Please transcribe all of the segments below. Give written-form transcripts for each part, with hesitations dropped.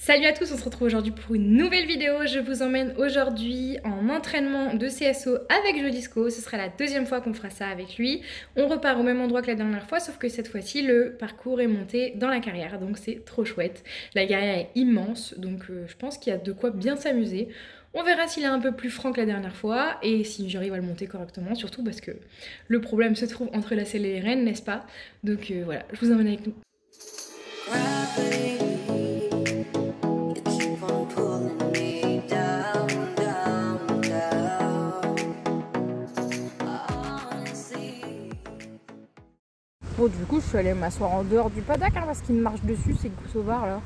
Salut à tous, on se retrouve aujourd'hui pour une nouvelle vidéo. Je vous emmène aujourd'hui en entraînement de CSO avec Jodisco. Ce sera la deuxième fois qu'on fera ça avec lui. On repart au même endroit que la dernière fois, sauf que cette fois-ci, le parcours est monté dans la carrière. Donc c'est trop chouette. La carrière est immense, donc je pense qu'il y a de quoi bien s'amuser. On verra s'il est un peu plus franc que la dernière fois et si j'arrive à le monter correctement, surtout parce que le problème se trouve entre la selle et les rênes, n'est-ce pas? Donc voilà, je vous emmène avec nous. Bon, du coup, je suis allée m'asseoir en dehors du paddock parce qu'il me marche dessus, ces goussovards là.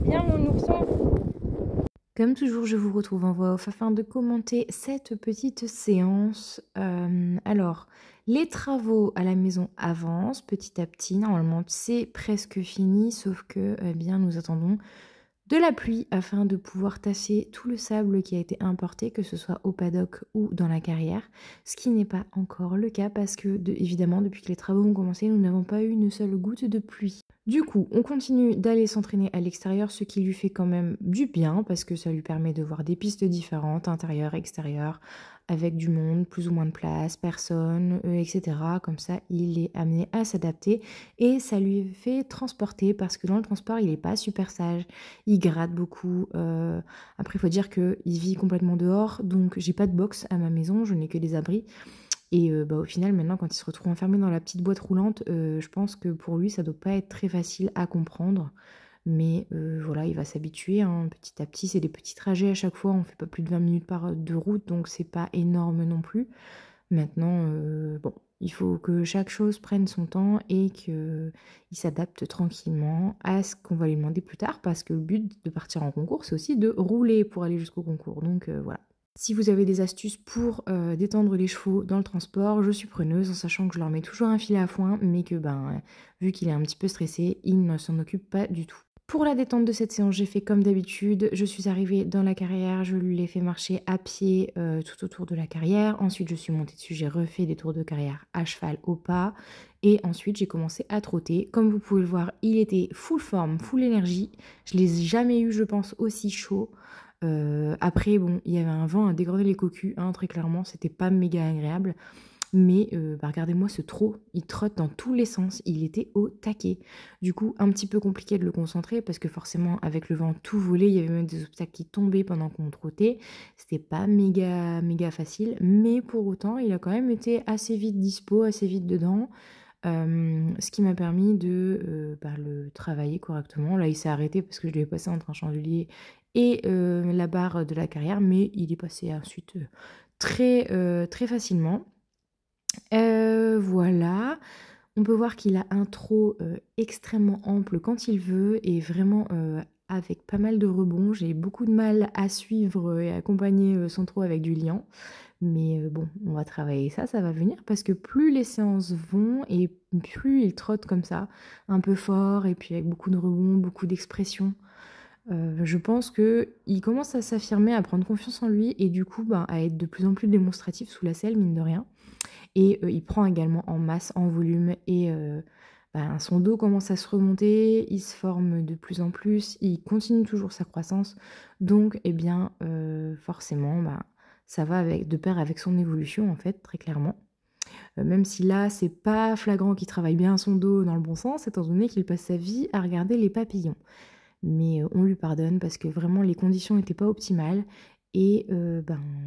Bien, mon ourson. Comme toujours, je vous retrouve en voix off afin de commenter cette petite séance. Alors, les travaux à la maison avancent petit à petit. Normalement, c'est presque fini, sauf que eh bien, nous attendons de la pluie afin de pouvoir tasser tout le sable qui a été importé, que ce soit au paddock ou dans la carrière, ce qui n'est pas encore le cas parce que, évidemment, depuis que les travaux ont commencé, nous n'avons pas eu une seule goutte de pluie. Du coup, on continue d'aller s'entraîner à l'extérieur, ce qui lui fait quand même du bien parce que ça lui permet de voir des pistes différentes, intérieures, extérieures, avec du monde, plus ou moins de place, personne, etc. Comme ça, il est amené à s'adapter et ça lui fait transporter parce que dans le transport, il n'est pas super sage, il gratte beaucoup. Après, il faut dire qu'il vit complètement dehors, donc j'ai pas de box à ma maison, je n'ai que des abris. Et au final, maintenant, quand il se retrouve enfermé dans la petite boîte roulante, je pense que pour lui, ça doit pas être très facile à comprendre. Mais voilà, il va s'habituer hein, petit à petit. C'est des petits trajets à chaque fois. On fait pas plus de 20 minutes de route, donc c'est pas énorme non plus. Maintenant, bon, il faut que chaque chose prenne son temps et qu'il s'adapte tranquillement à ce qu'on va lui demander plus tard. Parce que le but de partir en concours, c'est aussi de rouler pour aller jusqu'au concours. Donc voilà. Si vous avez des astuces pour détendre les chevaux dans le transport, je suis preneuse en sachant que je leur mets toujours un filet à foin, mais que vu qu'il est un petit peu stressé, il ne s'en occupe pas du tout. Pour la détente de cette séance, j'ai fait comme d'habitude. Je suis arrivée dans la carrière, je lui ai fait marcher à pied tout autour de la carrière. Ensuite, je suis montée dessus, j'ai refait des tours de carrière à cheval au pas. Et ensuite, j'ai commencé à trotter. Comme vous pouvez le voir, il était full forme, full énergie. Je ne l'ai jamais eu, je pense, aussi chaud. Après, bon, il y avait un vent à dégrader les cocus, hein, très clairement, c'était pas méga agréable. Mais regardez-moi ce trot, il trotte dans tous les sens, il était au taquet. Du coup, un petit peu compliqué de le concentrer parce que forcément, avec le vent tout volé, il y avait même des obstacles qui tombaient pendant qu'on trottait. C'était pas méga facile, mais pour autant, il a quand même été assez vite dispo, assez vite dedans. Ce qui m'a permis de le travailler correctement. Là, il s'est arrêté parce que je lui ai passé entre un chandelier et la barre de la carrière, mais il est passé ensuite très facilement. Voilà, on peut voir qu'il a un trot extrêmement ample quand il veut et vraiment avec pas mal de rebonds. J'ai beaucoup de mal à suivre et accompagner son trot avec du liant. Mais bon, on va travailler ça, ça va venir parce que plus les séances vont et plus il trotte comme ça, un peu fort et puis avec beaucoup de rebonds, beaucoup d'expression. Je pense qu'il commence à s'affirmer, à prendre confiance en lui et du coup à être de plus en plus démonstratif sous la selle, mine de rien. Et il prend également en masse, en volume et son dos commence à se remonter, il se forme de plus en plus, il continue toujours sa croissance. Donc forcément ça va de pair avec son évolution en fait, très clairement. Même si là, c'est pas flagrant qu'il travaille bien son dos dans le bon sens, étant donné qu'il passe sa vie à regarder les papillons. Mais on lui pardonne parce que vraiment les conditions n'étaient pas optimales. Et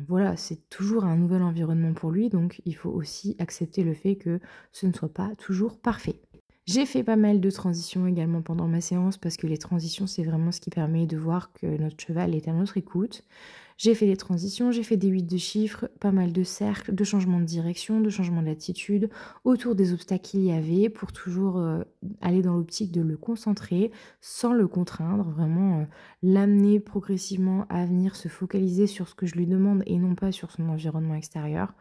voilà, c'est toujours un nouvel environnement pour lui, donc il faut aussi accepter le fait que ce ne soit pas toujours parfait. J'ai fait pas mal de transitions également pendant ma séance parce que les transitions, c'est vraiment ce qui permet de voir que notre cheval est à notre écoute. J'ai fait des transitions, j'ai fait des 8 de chiffres, pas mal de cercles, de changements de direction, de changements d'attitude autour des obstacles qu'il y avait pour toujours aller dans l'optique de le concentrer sans le contraindre, vraiment l'amener progressivement à venir se focaliser sur ce que je lui demande et non pas sur son environnement extérieur,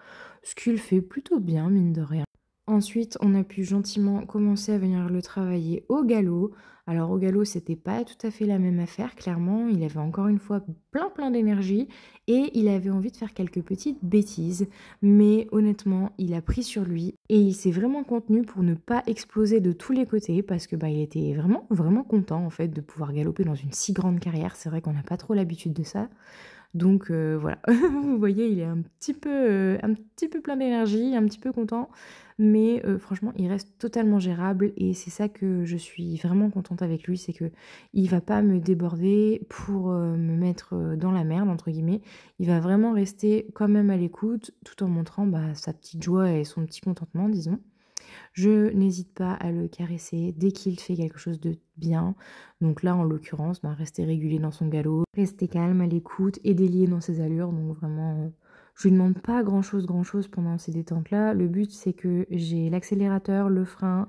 ce qu'il fait plutôt bien, mine de rien. Ensuite, on a pu gentiment commencer à venir le travailler au galop. Alors au galop, c'était pas tout à fait la même affaire, clairement. Il avait encore une fois plein d'énergie et il avait envie de faire quelques petites bêtises. Mais honnêtement, il a pris sur lui et il s'est vraiment contenu pour ne pas exploser de tous les côtés parce que il était vraiment content en fait de pouvoir galoper dans une si grande carrière. C'est vrai qu'on n'a pas trop l'habitude de ça. Donc voilà, vous voyez, il est un petit peu plein d'énergie, un petit peu content, mais franchement, il reste totalement gérable et c'est ça que je suis vraiment contente avec lui, c'est que il va pas me déborder pour me mettre dans la merde, entre guillemets. Il va vraiment rester quand même à l'écoute, tout en montrant sa petite joie et son petit contentement, disons. Je n'hésite pas à le caresser dès qu'il fait quelque chose de bien. Donc là, en l'occurrence, rester régulier dans son galop, rester calme à l'écoute et délié dans ses allures. Donc vraiment, je lui demande pas grand-chose pendant ces détentes-là. Le but, c'est que j'ai l'accélérateur, le frein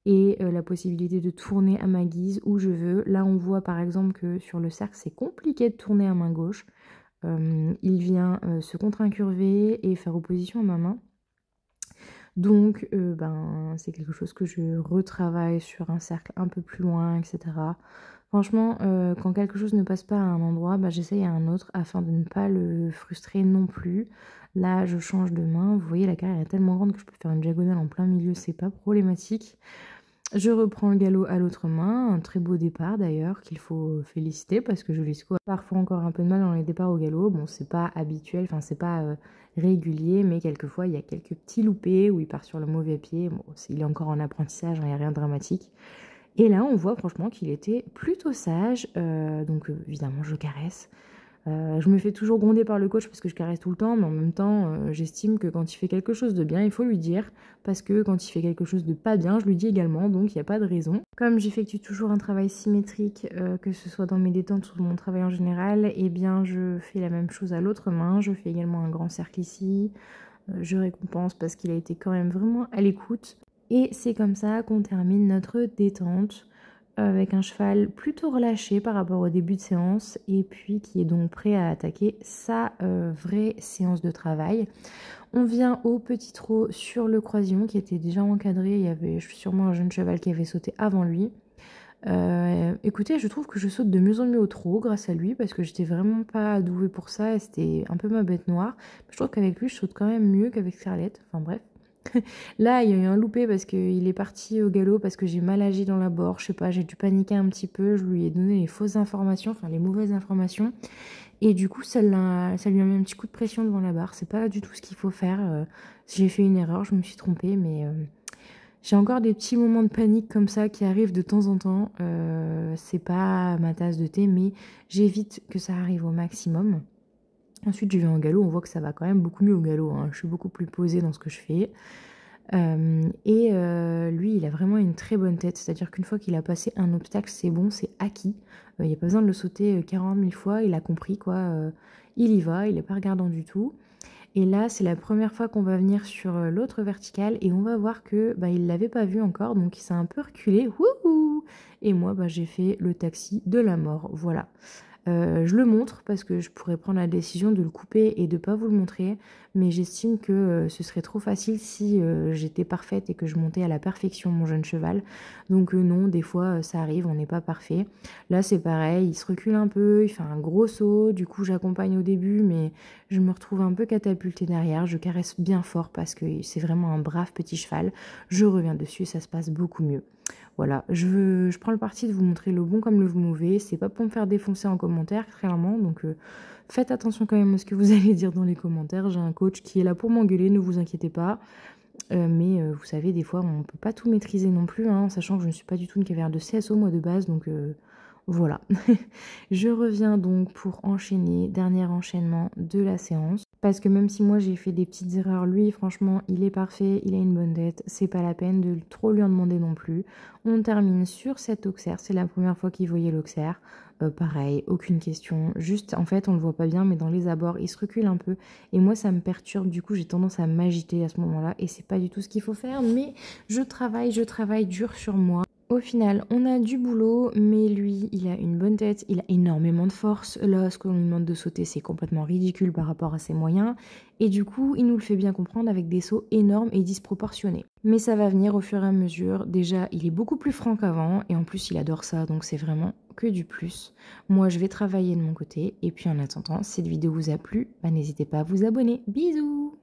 et la possibilité de tourner à ma guise où je veux. Là, on voit par exemple que sur le cercle, c'est compliqué de tourner à main gauche. Il vient se contre-incurver et faire opposition à ma main. Donc, c'est quelque chose que je retravaille sur un cercle un peu plus loin, etc. Franchement, quand quelque chose ne passe pas à un endroit, j'essaye à un autre afin de ne pas le frustrer non plus. Là, je change de main. Vous voyez, la carrière est tellement grande que je peux faire une diagonale en plein milieu, c'est pas problématique. Je reprends le galop à l'autre main, un très beau départ d'ailleurs, qu'il faut féliciter parce que Jolisko a parfois encore un peu de mal dans les départs au galop. Bon, c'est pas habituel, enfin c'est pas régulier, mais quelquefois il y a quelques petits loupés où il part sur le mauvais pied. Bon, il est encore en apprentissage, il n'y a rien de dramatique. Et là, on voit franchement qu'il était plutôt sage, donc évidemment je le caresse. Je me fais toujours gronder par le coach parce que je caresse tout le temps, mais en même temps, j'estime que quand il fait quelque chose de bien, il faut lui dire, parce que quand il fait quelque chose de pas bien, je lui dis également, donc il n'y a pas de raison. Comme j'effectue toujours un travail symétrique, que ce soit dans mes détentes ou dans mon travail en général, eh bien je fais la même chose à l'autre main, je fais également un grand cercle ici, je récompense parce qu'il a été quand même vraiment à l'écoute. Et c'est comme ça qu'on termine notre détente avec un cheval plutôt relâché par rapport au début de séance et puis qui est donc prêt à attaquer sa vraie séance de travail. On vient au petit trot sur le croisillon qui était déjà encadré, il y avait sûrement un jeune cheval qui avait sauté avant lui. Écoutez, je trouve que je saute de mieux en mieux au trot grâce à lui parce que j'étais vraiment pas douée pour ça et c'était un peu ma bête noire. Je trouve qu'avec lui je saute quand même mieux qu'avec Scarlett, enfin bref. Là, il y a eu un loupé parce qu'il est parti au galop parce que j'ai mal agi dans la bord. Je sais pas, j'ai dû paniquer un petit peu. Je lui ai donné les fausses informations, enfin les mauvaises informations. Et du coup, ça lui a mis un petit coup de pression devant la barre. C'est pas du tout ce qu'il faut faire. J'ai fait une erreur, je me suis trompée, mais j'ai encore des petits moments de panique comme ça qui arrivent de temps en temps. C'est pas ma tasse de thé, mais j'évite que ça arrive au maximum. Ensuite, je vais en galop, on voit que ça va quand même beaucoup mieux au galop, hein. Je suis beaucoup plus posée dans ce que je fais. Lui, il a vraiment une très bonne tête, c'est-à-dire qu'une fois qu'il a passé un obstacle, c'est bon, c'est acquis. Il n'y a pas besoin de le sauter 40 000 fois, il a compris quoi. Il y va, il n'est pas regardant du tout. Et là, c'est la première fois qu'on va venir sur l'autre verticale et on va voir que il l'avait pas vu encore, donc il s'est un peu reculé. Wouhou! Et moi, j'ai fait le taxi de la mort, voilà. Je le montre parce que je pourrais prendre la décision de le couper et de ne pas vous le montrer, mais j'estime que ce serait trop facile si j'étais parfaite et que je montais à la perfection mon jeune cheval. Donc non, des fois ça arrive, on n'est pas parfait. Là c'est pareil, il se recule un peu, il fait un gros saut, du coup j'accompagne au début, mais je me retrouve un peu catapultée derrière, je caresse bien fort parce que c'est vraiment un brave petit cheval. Je reviens dessus et ça se passe beaucoup mieux. Voilà, je prends le parti de vous montrer le bon comme le mauvais. C'est pas pour me faire défoncer en commentaire, clairement. Donc faites attention quand même à ce que vous allez dire dans les commentaires. J'ai un coach qui est là pour m'engueuler, ne vous inquiétez pas. Mais vous savez, des fois, on peut pas tout maîtriser non plus, hein, sachant que je ne suis pas du tout une cavalière de CSO, moi, de base. Donc voilà. Je reviens donc pour enchaîner, dernier enchaînement de la séance. Parce que même si moi j'ai fait des petites erreurs, lui franchement il est parfait, il a une bonne tête, c'est pas la peine de trop lui en demander non plus. On termine sur cet auxerre, c'est la première fois qu'il voyait l'auxerre. Pareil, aucune question, juste en fait on le voit pas bien mais dans les abords il se recule un peu et moi ça me perturbe, du coup j'ai tendance à m'agiter à ce moment-là et c'est pas du tout ce qu'il faut faire, mais je travaille dur sur moi. Au final, on a du boulot, mais lui, il a une bonne tête, il a énormément de force. Là, ce qu'on lui demande de sauter, c'est complètement ridicule par rapport à ses moyens. Et du coup, il nous le fait bien comprendre avec des sauts énormes et disproportionnés. Mais ça va venir au fur et à mesure. Déjà, il est beaucoup plus franc qu'avant, et en plus, il adore ça, donc c'est vraiment que du plus. Moi, je vais travailler de mon côté, et puis en attendant, si cette vidéo vous a plu, n'hésitez pas à vous abonner. Bisous!